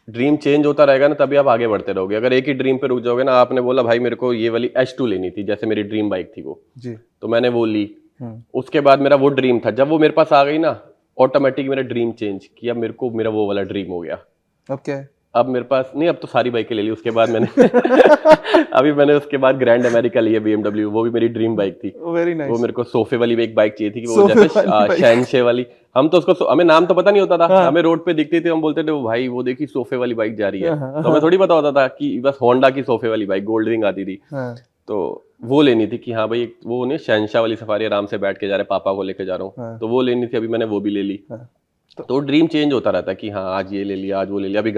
ड्रीम चेंज होता रहेगा ना, तभी आप आगे बढ़ते रहोगे। अगर एक ही ड्रीम पे रुक जाओगे ना, आपने बोला भाई मेरे को ये वाली H2 लेनी थी, जैसे मेरी ड्रीम बाइक थी वो जी। तो मैंने वो ली। उसके बाद मेरा वो ड्रीम था, जब वो मेरे पास आ गई ना, ऑटोमेटिक मेरा ड्रीम चेंज किया। मेरे को मेरा वो वाला ड्रीम हो गया। अब क्या है? अब मेरे पास नहीं, अब तो सारी बाइकें ले ली उसके बाद मैंने अभी मैंने उसके बाद ग्रैंड अमेरिका ली है BMW, वो भी मेरी ड्रीम बाइक थी। Very nice. वो मेरे को सोफे वाली एक बाइक चाहिए थी कि वो सोफे जैसे वाली बाइक। शहनशाह वाली। हम तो उसको हमें नाम तो पता नहीं होता था, हमें रोड पे दिखती थी, हम बोलते थे वो भाई वो देखी सोफे वाली बाइक जा रही है। तो हमें थोड़ी पता होता था कि बस होंडा की सोफे वाली बाइक, गोल्ड विंग आती थी। तो वो लेनी थी कि हाँ भाई वो नहीं शहनशाह वाली सफारी, आराम से बैठ के जा रहे, पापा को लेके जा रहा हूँ, तो वो लेनी थी। अभी मैंने वो भी ले ली। तो ड्रीम चेंज होता रहता है कि हाँ आज ये ले लिया, आज वो ले लिया। अभी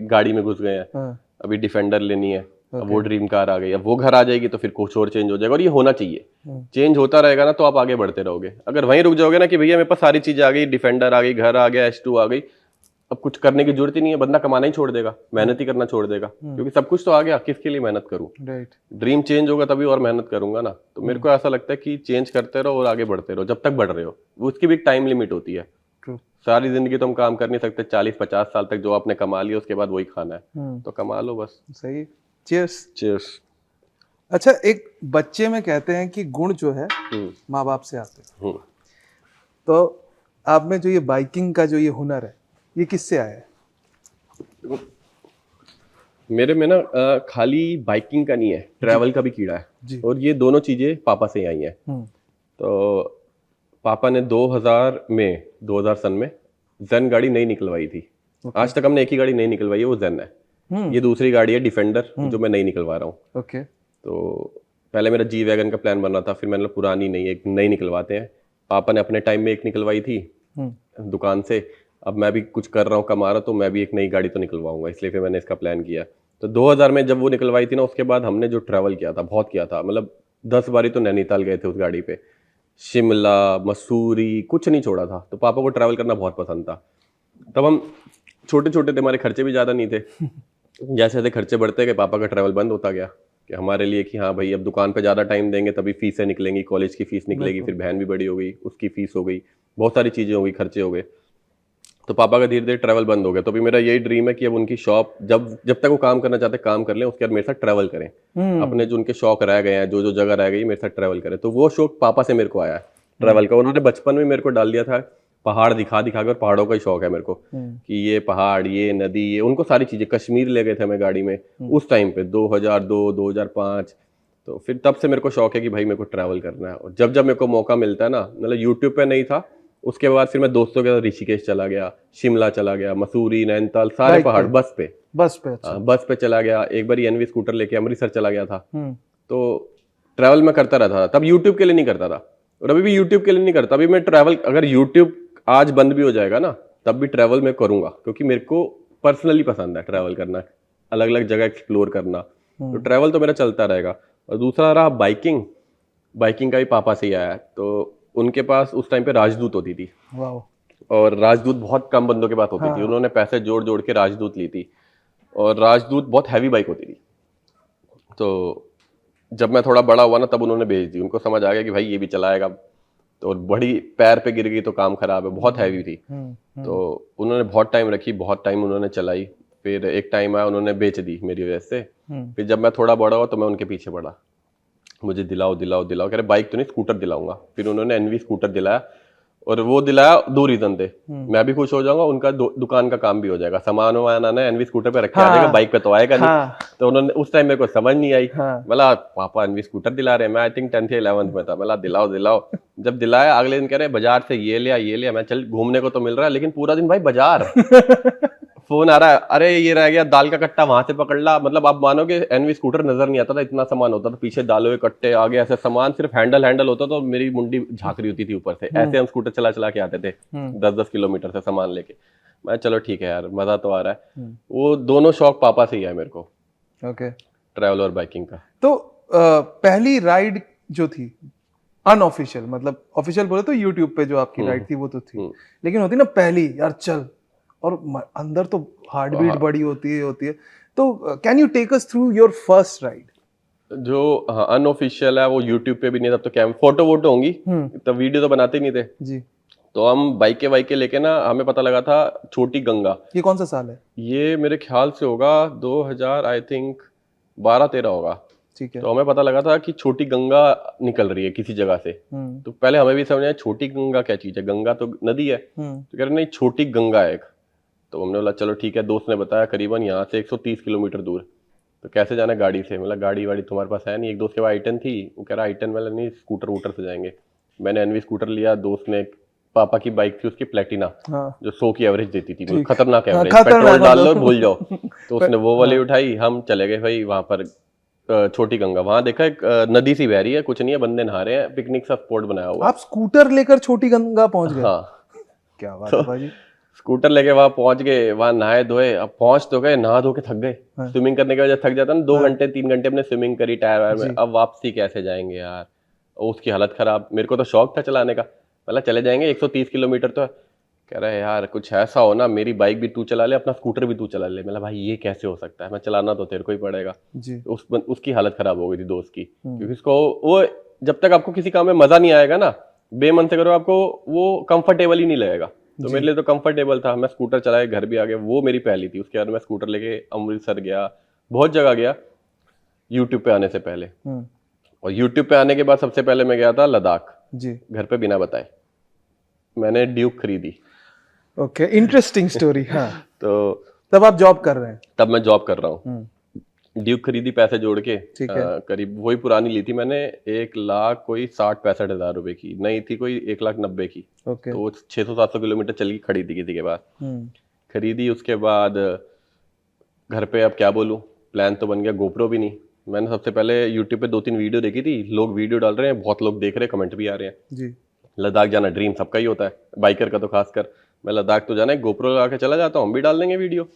गाड़ी में घुस गए हैं, अभी डिफेंडर लेनी है, अब वो ड्रीम कार आ गई, अब वो घर आ जाएगी तो फिर कुछ और चेंज हो जाएगा। और ये होना चाहिए, चेंज होता रहेगा ना तो आप आगे बढ़ते रहोगे। अगर वहीं रुक जाओगे ना कि भैया मेरे पास सारी चीजें आ गई, डिफेंडर आ गई, घर आ गया, H2 आ गई, अब कुछ करने की जरूरत ही नहीं है, बंदा कमाना ही छोड़ देगा, मेहनत ही करना छोड़ देगा, क्योंकि सब कुछ तो आ गया, किसके लिए मेहनत करूं। राइट। ड्रीम चेंज होगा तभी और मेहनत करूंगा ना। तो मेरे को ऐसा लगता है कि चेंज करते रहो और आगे बढ़ते रहो जब तक बढ़ रहे हो। उसकी भी एक टाइम लिमिट होती है। ट्रू। सारी जिंदगी तो हम काम कर नहीं सकते, 40-50 साल तक जो आपने कमा लिया उसके बाद वही खाना है, तो कमा लो बस। सही। चीयर्स। चीयर्स। अच्छा, एक बच्चे में कहते हैं कि गुण जो है माँ बाप से आते हैं, तो आप में जो ये बाइकिंग का जो ये हुनर है, ये किससे आया है? मेरे में ना खाली बाइकिंग का नहीं है, ट्रैवल का भी कीड़ा है। और ये दोनों चीजें पापा से ही आई हैं। तो पापा ने 2000 सन में जेन गाड़ी नई निकलवाई थी। आज तक हमने एक ही गाड़ी नई निकलवाई है, वो जेन है। ये दूसरी गाड़ी है डिफेंडर, जो मैं नई निकलवा रहा हूँ। ओके। तो पहले मेरा जी वैगन का प्लान बन रहा था, फिर मैंने पुरानी नहीं एक नई निकलवाते हैं। पापा ने अपने टाइम में एक निकलवाई थी दुकान से, अब मैं भी कुछ कर रहा हूँ, कमा रहा, तो मैं भी एक नई गाड़ी तो निकलवाऊंगा, इसलिए फिर मैंने इसका प्लान किया। तो 2000 में जब वो निकलवाई थी ना, उसके बाद हमने जो ट्रैवल किया था, बहुत किया था, मतलब 10 बारी तो नैनीताल गए थे उस गाड़ी पे, शिमला, मसूरी, कुछ नहीं छोड़ा था। तो पापा को ट्रैवल करना बहुत पसंद था। तब हम छोटे छोटे थे, हमारे खर्चे भी ज़्यादा नहीं थे। जैसे जैसे खर्चे बढ़ते गए, पापा का ट्रैवल बंद होता गया कि हमारे लिए कि हाँ भाई अब दुकान पे ज़्यादा टाइम देंगे तभी फीसें निकलेंगी, कॉलेज की फीस निकलेगी, फिर बहन भी बड़ी हो गई, उसकी फीस हो गई, बहुत सारी चीज़ें हो गई, खर्चे हो गए। तो पापा का धीरे धीरे ट्रैवल बंद हो गया। तो अभी मेरा यही ड्रीम है कि अब उनकी शॉप जब तक वो काम करना चाहते काम कर लें, उसके बाद मेरे साथ ट्रैवल करें। अपने जो उनके शौक रह गए हैं, जो जो जगह रह गई, मेरे साथ ट्रैवल करें। तो वो शौक पापा से मेरे को आया है ट्रैवल का। उन्होंने बचपन में मेरे को डाल दिया था पहाड़ दिखा दिखा कर, पहाड़ों का ही शौक है मेरे को कि ये पहाड़, ये नदी, ये उनको सारी चीजें। कश्मीर ले गए थे हमें गाड़ी में उस टाइम पे 2002 2005। तो फिर तब से मेरे को शौक है कि भाई मेरे को ट्रैवल करना है। और जब जब मेरे को मौका मिलता है ना, मतलब यूट्यूब पे नहीं था, उसके बाद फिर मैं दोस्तों के साथ ऋषिकेश चला गया, शिमला चला गया, मसूरी, नैनीताल, सारे पहाड़ बस पे। अच्छा। बस पे चला गया। एक बार NV स्कूटर लेके अमृतसर चला गया था। तो ट्रैवल मैं करता रहता था, तब यूट्यूब के लिए नहीं करता था, और अभी भी यूट्यूब के लिए नहीं करता। अभी मैं ट्रैवल, अगर यूट्यूब आज बंद भी हो जाएगा ना, तब भी ट्रैवल मैं करूंगा, क्योंकि मेरे को पर्सनली पसंद है ट्रैवल करना, अलग अलग जगह एक्सप्लोर करना। तो ट्रैवल तो मेरा चलता रहेगा। और दूसरा रहा बाइकिंग का भी पापा से ही आया है। तो उनके पास उस टाइम पे राजदूत होती थी, और राजदूत बहुत कम बंदों के पास होती थी। उन्होंने पैसे जोड़ जोड़ के राजदूत ली थी, और राजदूत बहुत हैवी बाइक होती थी। तो जब मैं थोड़ा बड़ा हुआ ना, तब उन्होंने भेज दी। उनको समझ आ गया कि भाई ये भी चलाएगा, तो बड़ी पैर पे गिर गई तो काम खराब है, बहुत हैवी थी। तो उन्होंने बहुत टाइम रखी, बहुत टाइम उन्होंने चलाई। फिर एक टाइम आया, उन्होंने बेच दी मेरी वजह से। फिर जब मैं थोड़ा बड़ा हुआ तो मैं उनके पीछे पड़ा, मुझे दिलाओ दिलाओ दिलाओ, कह रहे बाइक तो नहीं, स्कूटर दिलाऊंगा। फिर उन्होंने NV स्कूटर दिलाया, और वो दिलाया 2 रीजन थे। मैं भी खुश हो जाऊंगा, उनका दुकान का काम भी हो जाएगा, सामान वामान आना NV स्कूटर पे रख के आ जाएगा, बाइक पे तो आएगा नहीं। तो उन्होंने उस टाइम मेरे को समझ नहीं आई। बोला पापा NV स्कूटर दिला रहे हैं, मैं आई थिंक 10th या 11th में था। बोला दिलाओ दिलाओ। जब दिलाया, अगले दिन कह रहे बाजार से ये लिया। मैं चल घूमने को तो मिल रहा है, लेकिन पूरा दिन भाई बाजार। फोन आ रहा है, अरे ये रह गया, दाल का कट्टा वहां से पकड़ ला। मतलब आप मानोगे NV स्कूटर नजर नहीं आता था, इतना सामान होता था। पीछे दालों के कट्टे, आगे ऐसे सामान, सिर्फ हैंडल होता था, मेरी मुंडी झाँक रही होती थी ऊपर से। ऐसे हम स्कूटर चला के आते थे 10-10 किलोमीटर से सामान लेके। मैं चलो ठीक है यार, मजा तो आ रहा है। वो दोनों शौक पापा से ही है मेरे को। ओके। ट्रैवल और बाइकिंग का। तो पहली राइड जो थी अनऑफिशियल, मतलब ऑफिशियल बोले तो यूट्यूब पे जो आपकी राइड थी वो तो थी, लेकिन होती ना पहली, यार चल, और अंदर तो हार्ट बीट बड़ी होती है। तो can you take us through your first ride? जो अनऑफिशियल है वो यूट्यूब पे भी नहीं, तब तो क्या फोटो वोटो होंगी, तब वीडियो तो बनाते ही नहीं थे जी। तो हम बाइक के लेके ना, हमें पता लगा था छोटी गंगा। ये कौन सा साल है? ये मेरे ख्याल से होगा 2000 आई थिंक 12-13 होगा। ठीक है। तो हमें पता लगा था कि छोटी गंगा निकल रही है किसी जगह से। तो पहले हमें भी समझ आया छोटी गंगा क्या चीज है, गंगा तो नदी है। तो कह रहे नहीं छोटी गंगा है एक। तो हमने बोला चलो ठीक है, दोस्त ने बताया करीबन यहाँ से 130 किलोमीटर दूर। तो कैसे जाना गाड़ी से, मतलब गाड़ी वाड़ी तुम्हारे पास है नहीं। एक दोस्त के पास आई-10 थी, वो कह रहा आई-10 वाला नहीं, स्कूटर वूटर से जाएंगे। मैंने एनवी स्कूटर लिया, दोस्त ने पापा की बाइक थी उसकी प्लेटिना, जो 100 की एवरेज देती थी, मतलब खतरनाक एवरेज, पेट्रोल डाल लो भूल जाओ। तो उसने वो वाली उठाई, हम चले गए भाई वहां पर छोटी गंगा। वहां देखा एक नदी सी बह रही है, कुछ नहीं है, बंदे नहा रहे हैं, पिकनिक सा स्पॉट बनाया हुआ। आप स्कूटर लेकर छोटी गंगा पहुंच गए? हाँ, क्या बात है भाजी। स्कूटर लेके वहां पहुंच गए, वहां नहाए धोए। अब पहुंच तो गए, नहा धो के थक गए। स्विमिंग करने के वजह थक जाता ना, 2 घंटे 3 घंटे अपने स्विमिंग करी टायर वायर में। अब वापसी कैसे जाएंगे यार, और उसकी हालत खराब। मेरे को तो शौक था चलाने का, मतलब चले जाएंगे 130 किलोमीटर तो है। कह रहा है यार कुछ ऐसा हो ना, मेरी बाइक भी तू चला ले, अपना स्कूटर भी तू चला ले। मतलब भाई ये कैसे हो सकता है, मैं चलाना तो तेरे को ही पड़ेगा जी। उसकी हालत खराब हो गई थी दोस्त की, क्योंकि उसको वो, जब तक आपको किसी काम में मजा नहीं आएगा ना, बेमन से करो, आपको वो कंफर्टेबल ही नहीं लगेगा। तो मेरे लिए तो कंफर्टेबल था, मैं स्कूटर चलाए घर भी आ गया। वो मेरी पहली थी। उसके बाद मैं स्कूटर लेके अमृतसर गया, बहुत जगह गया यूट्यूब पे आने से पहले। और यूट्यूब पे आने के बाद सबसे पहले मैं गया था लद्दाख जी। घर पे बिना बताए। मैंने ड्यूक खरीदी। Okay, interesting story. हाँ। तो तब आप जॉब कर रहे हैं? तब मैं जॉब कर रहा हूँ। ड्यूक खरीदी पैसे जोड़ के, करीब वही पुरानी ली थी मैंने, 1,00,000 कोई 60-65 हजार रुपए की। नई थी कोई 1,90,000 की। तो वो 600-700 किलोमीटर चली खड़ी थी किसी के पास। खरीदी, उसके बाद घर पे अब क्या बोलूं, प्लान तो बन गया। गोप्रो भी नहीं। मैंने सबसे पहले यूट्यूब पे 2-3 वीडियो देखी थी, लोग वीडियो डाल रहे हैं, बहुत लोग देख रहे हैं, कमेंट भी आ रहे हैं जी। लद्दाख जाना ड्रीम सबका ही होता है, बाइकर का तो खासकर। मैं लद्दाख तो जाना है, गोप्रो लगा के चला जाता हूँ, हम भी डाल देंगे वीडियो।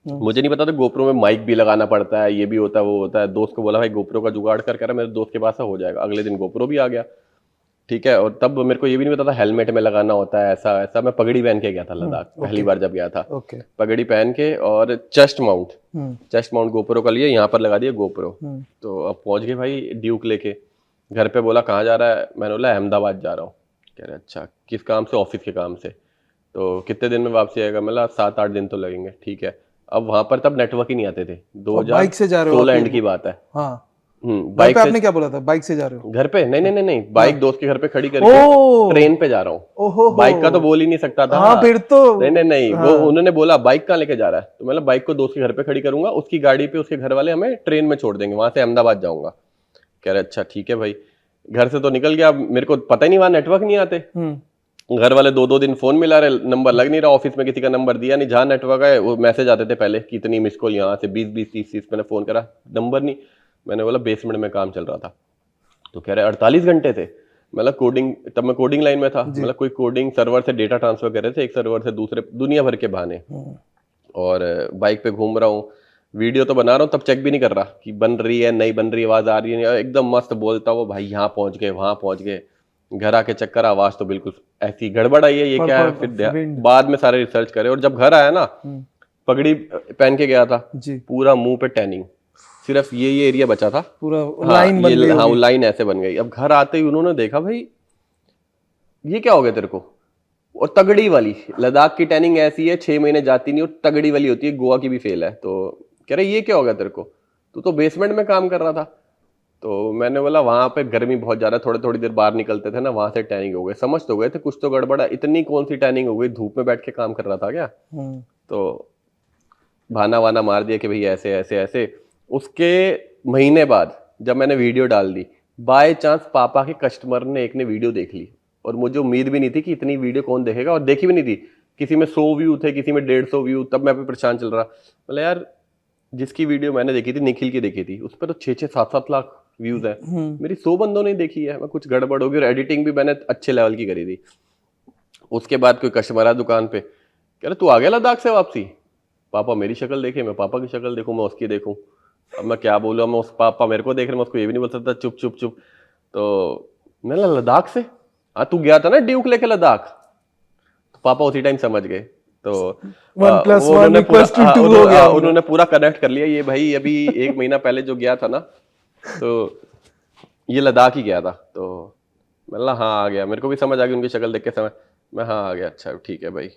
मुझे नहीं पता था गोप्रो में माइक भी लगाना पड़ता है, ये भी होता है वो होता है। दोस्त को बोला भाई गोप्रो का जुगाड़ कर, कह रहा मेरे दोस्त के पास हो जाएगा। अगले दिन गोप्रो भी आ गया, ठीक है। और तब मेरे को ये भी नहीं पता था हेलमेट में लगाना होता है, ऐसा ऐसा। मैं पगड़ी पहन के गया था लद्दाख पहली बार जब गया था। पगड़ी पहन के, और चेस्ट माउंट गोप्रो का लिए, यहाँ पर लगा दिया गोप्रो। तो अब पहुंच गए भाई ड्यूक लेके। घर पे बोला कहाँ जा रहा है, मैंने बोला अहमदाबाद जा रहा हूँ। कह रहे अच्छा, किस काम से? ऑफिस के काम से। तो कितने दिन में वापसी आएगा? मतलब 7-8 दिन तो लगेंगे, ठीक है। अब वहां पर तब नेटवर्क ही नहीं आते थे, 2016 एंड की बात है। हाँ। बाइक पे आपने क्या बोला था, बाइक से जा रहे हो? घर पे नहीं, बाइक दोस्त के घर पे खड़ी करके ट्रेन पे जा रहा हूँ। बाइक का तो बोल ही नहीं सकता था। हाँ, फिर तो नहीं वो उन्होंने बोला बाइक कहाँ लेके जा रहा है, तो मतलब बाइक को दोस्त के घर पे खड़ी करूंगा, उसकी गाड़ी पे उसके घर वाले हमें ट्रेन में छोड़ देंगे, वहां से अहमदाबाद जाऊंगा। कह रहे अच्छा ठीक है भाई। घर से तो निकल गया, मेरे को पता ही नहीं वहां नेटवर्क नहीं आते। घर वाले 2-2 दिन फोन मिला रहे, नंबर लग नहीं रहा। ऑफिस में किसी का नंबर दिया नहीं, जहां नेटवर्क है वो मैसेज आते थे पहले कि इतनी मिस कॉल, यहाँ से 20-30 मैंने फोन करा, नंबर नहीं। मैंने बोला बेसमेंट में काम चल रहा था। तो कह रहे 48 घंटे थे। मतलब कोडिंग, तब मैं कोडिंग लाइन में था, मतलब कोई कोडिंग सर्वर से डेटा ट्रांसफर कर रहे थे एक सर्वर से दूसरे, दुनिया भर के बहाने। और बाइक पे घूम रहा हूँ, वीडियो तो बना रहा हूँ, तब चेक भी नहीं कर रहा कि बन रही है नहीं बन रही, आवाज आ रही है, एकदम मस्त बोलता हुआ भाई यहाँ पहुंच गए वहां पहुंच गए। घर आके चेक करा, आवाज तो बिल्कुल ऐसी गड़बड़ आई है, ये क्या है। फिर बाद में सारे रिसर्च करे, और जब घर आया ना, पगड़ी पहन के गया था, पूरा मुंह पे टैनिंग, सिर्फ ये एरिया बचा था पूरा। लाइन बन गई। हाँ, वो लाइन ऐसे बन गई। अब घर आते ही उन्होंने देखा भाई ये क्या हो गया तेरे को। और तगड़ी वाली लद्दाख की टैनिंग ऐसी है, 6 महीने जाती नहीं, और तगड़ी वाली होती है, गोवा की भी फेल है। तो कह रहे ये क्या हो गया तेरे को, तू तो बेसमेंट में काम कर रहा था। तो मैंने बोला वहां पे गर्मी बहुत ज्यादा, थोड़ी देर बाहर निकलते थे ना, वहां से टैनिंग हो गई। समझ तो गए थे कुछ तो गड़बड़ है, इतनी कौन सी टैनिंग हो गई, धूप में बैठ के काम कर रहा था क्या। तो बहाना वाना मार दिया कि भाई ऐसे ऐसे ऐसे। उसके महीने बाद जब मैंने वीडियो डाल दी, बाय चांस पापा के कस्टमर ने एक ने वीडियो देख ली, और मुझे उम्मीद भी नहीं थी कि इतनी वीडियो कौन देखेगा, और देखी भी नहीं थी। किसी में 100 व्यू थे, किसी में 150 व्यू। तब मैं भी परेशान चल रहा, मतलब यार जिसकी वीडियो मैंने देखी थी, निखिल की देखी थी, उस पर तो 6-7 लाख व्यूज है, मेरी 100 बंदों ने देखी है। मैं कुछ गड़बड़ होगी। और एडिटिंग भी मैंने अच्छे लेवल की करी थी। उसके बाद कोई कस्टमर आया दुकान पे, कह रहे तू आ गया लद्दाख से वापसी। पापा मेरी शक्ल देखे, मैं पापा की शक्ल देखूं, मैं उसकी देखूं। अब मैं क्या बोलूँ, मैं उस पापा मेरे को देख रहे, मैं उसको ये भी नहीं बोल सकता चुप चुप चुप। तो मैंने लद्दाख से, हाँ तू गया था ना ड्यूक लेके लद्दाख, तो पापा उसी टाइम समझ गए। तो 1+1 = 2 हो गया होगा। उन्होंने पूरा कनेक्ट कर लिया, ये भाई अभी 1 महीना पहले जो गया था ना, तो ये लद्दाख ही गया था। तो मतलब हाँ आ गया, मेरे को भी समझ आ गई उनकी शक्ल देख के, समझ मैं हाँ आ गया, अच्छा ठीक है भाई।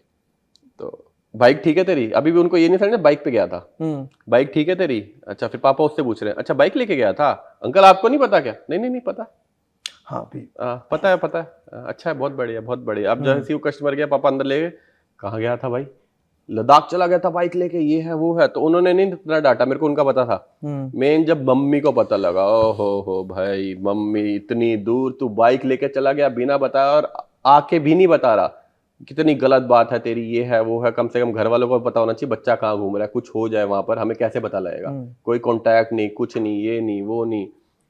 तो बाइक ठीक है तेरी, अभी भी उनको ये नहीं समझना बाइक पे गया था, बाइक ठीक है तेरी, अच्छा फिर पापा उससे पूछ रहे हैं अच्छा बाइक लेके गया था अंकल, आपको नहीं पता क्या? नहीं नहीं नहीं पता। हाँ भी पता है पता है, अच्छा है बहुत बढ़िया बहुत बढ़िया। अब जैसे ही वो कस्टमर गया, पापा अंदर ले गए, कहाँ गया था भाई? लद्दाख चला गया था बाइक लेके, ये है वो है। तो उन्होंने नहीं इतना डांटा, मेरे को उनका पता था। मेन जब मम्मी को पता लगा, ओहो हो भाई मम्मी इतनी दूर तू बाइक लेके चला गया बिना बताया, और आके भी नहीं बता रहा, कितनी गलत बात है तेरी, ये है वो है। कम से कम घर वालों को पता होना चाहिए बच्चा कहाँ घूम रहा है, कुछ हो जाए वहां पर हमें कैसे पता लगेगा? कोई कांटेक्ट नहीं, कुछ नहीं, ये नहीं वो नहीं।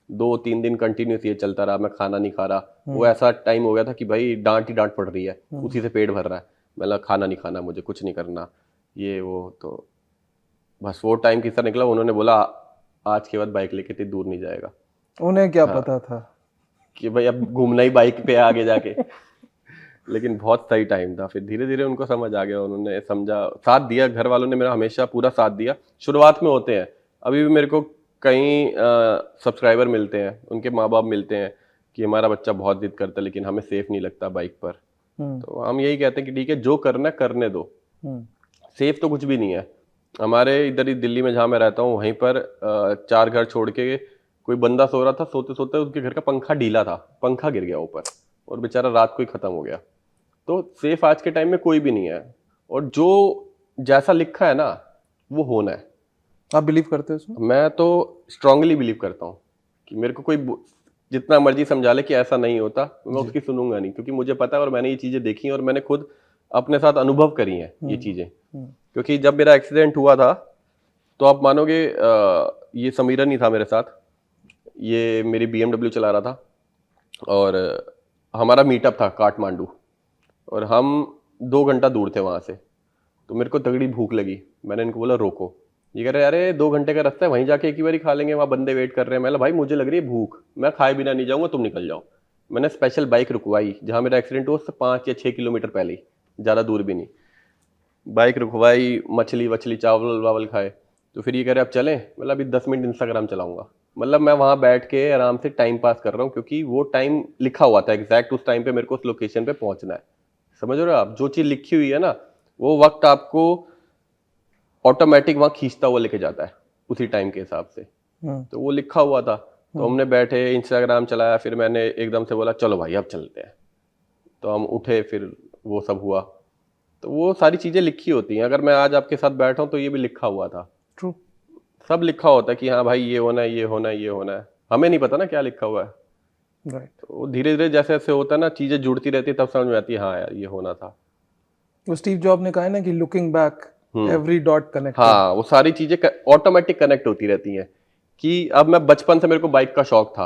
2-3 दिन कंटिन्यूस ये चलता रहा, मैं खाना नहीं खा रहा। वो ऐसा टाइम हो गया था कि भाई डांट ही डांट पड़ रही है, उसी से पेट भर रहा है, मतलब खाना नहीं खाना, मुझे कुछ नहीं करना, ये वो। तो बस वो टाइम किस तरह निकला, उन्होंने बोला आज के बाद बाइक लेके इतनी दूर नहीं जाएगा। उन्हें क्या पता था कि भाई अब घूमना ही बाइक पे है आगे जाके। लेकिन बहुत सही टाइम था, फिर धीरे धीरे उनको समझ आ गया, उन्होंने समझा, साथ दिया, घर वालों ने मेरा हमेशा पूरा साथ दिया। शुरुआत में होते हैं, अभी भी मेरे को कई सब्सक्राइबर मिलते हैं, उनके माँ बाप मिलते हैं कि हमारा बच्चा बहुत जिद करता है लेकिन हमें सेफ नहीं लगता बाइक पर। तो हम यही कहते हैं कि ठीक है जो करना है करने दो, सेफ तो कुछ भी नहीं है। हमारे इधर ही दिल्ली में जहाँ मैं रहता हूँ, वहीं पर 4 घर छोड़ के कोई बंदा सो रहा था, सोते सोते उसके घर का पंखा ढीला था, पंखा गिर गया ऊपर और बेचारा रात को ही खत्म हो गया। तो सेफ आज के टाइम में कोई भी नहीं है, और जो जैसा लिखा है ना वो होना है। आप बिलीव करते हो उसमें? मैं तो स्ट्रांगली बिलीव करता हूँ कि मेरे को कोई जितना मर्जी समझा ले कि ऐसा नहीं होता, मैं उसकी सुनूंगा नहीं, क्योंकि मुझे पता है और मैंने ये चीजें देखी हैं और मैंने खुद अपने साथ अनुभव करी हैं ये चीजें। क्योंकि जब मेरा एक्सीडेंट हुआ था, तो आप मानोगे ये समीरन ही था मेरे साथ, ये मेरी BMW चला रहा था और हमारा मीटअप था काठमांडू, और हम 2 घंटा दूर थे वहाँ से। तो मेरे को तगड़ी भूख लगी, मैंने इनको बोला रोको। ये कह रहे अरे 2 घंटे का रास्ता है, वहीं जाके एक ही बारी खा लेंगे, वहाँ बंदे वेट कर रहे हैं। मैं भाई मुझे लग रही है भूख, मैं खाए बिना नहीं जाऊँगा, तुम निकल जाओ। मैंने स्पेशल बाइक रुकवाई, जहाँ मेरा एक्सीडेंट हुआ उससे 5 या 6 किलोमीटर पहले ही, ज़्यादा दूर भी नहीं। बाइक रुकवाई, मछली वछली चावल वावल खाए। तो फिर ये कह रहे अब चलें, मतलब अभी 10 मिनट इंस्टाग्राम चलाऊंगा। मतलब मैं वहाँ बैठ के आराम से टाइम पास कर रहा हूँ, क्योंकि वो टाइम लिखा हुआ था एग्जैक्ट, उस टाइम पे मेरे को उस लोकेशन पे पहुंचना है। समझ रहे हो आप? जो चीज़ लिखी हुई है ना, वो वक्त आपको ऑटोमेटिक वहाँ खींचता हुआ लेके जाता है उसी टाइम के हिसाब से। तो वो लिखा हुआ था, तो हमने बैठे इंस्टाग्राम चलाया, फिर मैंने एकदम से बोला चलो भाई अब चलते हैं। तो हम उठे, फिर वो सब हुआ। तो वो सारी चीज़ें लिखी होती हैं, अगर मैं आज आपके साथ बैठा हूँ तो ये भी लिखा हुआ था। ट्रू, सब लिखा होता है कि हाँ भाई ये होना है, ये होना है, ये होना है। हमें नहीं पता ना क्या लिखा हुआ है। राइट। तो धीरे धीरे जैसे जैसे होता है ना, चीजें जुड़ती रहती है, तब समझ में आती है हाँ यार ये होना था। वो स्टीव जॉब ने कहा है ना कि looking back every dot connect. हाँ, वो सारी चीजें ऑटोमेटिक कनेक्ट होती रहती हैं। कि अब मैं बचपन से मेरे को बाइक का शौक था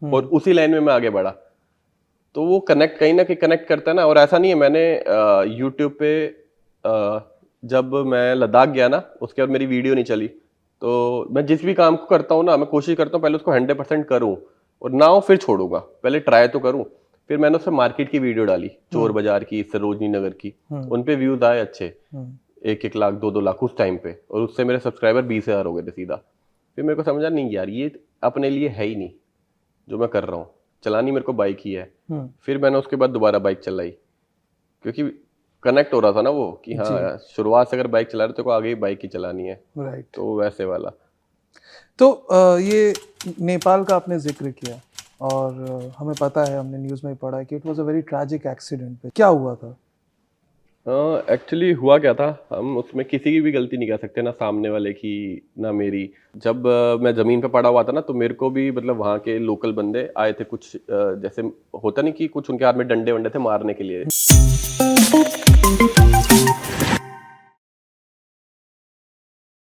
और उसी लाइन में मैं आगे बढ़ा, तो वो कनेक्ट कहीं ना कहीं कनेक्ट करता है ना। और ऐसा नहीं है, मैंने यूट्यूब पे जब मैं लद्दाख गया ना, उसके बाद मेरी वीडियो नहीं चली। तो मैं जिस भी काम को करता हूँ ना, मैं कोशिश करता हूँ पहले उसको 100% करूँ, और ना हो फिर छोड़ूंगा, पहले ट्राई तो करूँ। फिर मैंने उससे मार्केट की वीडियो डाली, चोर बाजार की, सरोजनी नगर की। उन पे व्यूज आए अच्छे, 1-1 लाख 2-2 लाख उस टाइम पे, और उससे मेरे सब्सक्राइबर 20,000 हो गए थे सीधा। फिर मेरे को समझा नहीं यार ये अपने लिए है ही नहीं जो मैं कर रहा हूँ, चलानी मेरे को बाइक ही है। फिर मैंने उसके बाद दोबारा बाइक चलाई, क्योंकि कनेक्ट हो रहा था ना वो कि हाँ शुरुआत से अगर बाइक चला रहे तो आगे ही बाइक ही चलानी है। राइट। तो वैसे वाला। तो ये नेपाल का आपने जिक्र किया, और हमें पता है, हमने न्यूज़ में पढ़ा है कि it was a very tragic accident. क्या हुआ था? एक्चुअली हुआ क्या था, हम उसमें किसी की भी गलती नहीं कह सकते, ना सामने वाले की ना मेरी। जब मैं ज़मीन पे पड़ा हुआ था ना, तो मेरे को भी मतलब वहाँ के लोकल बंदे आए थे कुछ, जैसे होता नहीं कि कुछ उनके हाथ में डंडे वंडे थे मारने के लिए।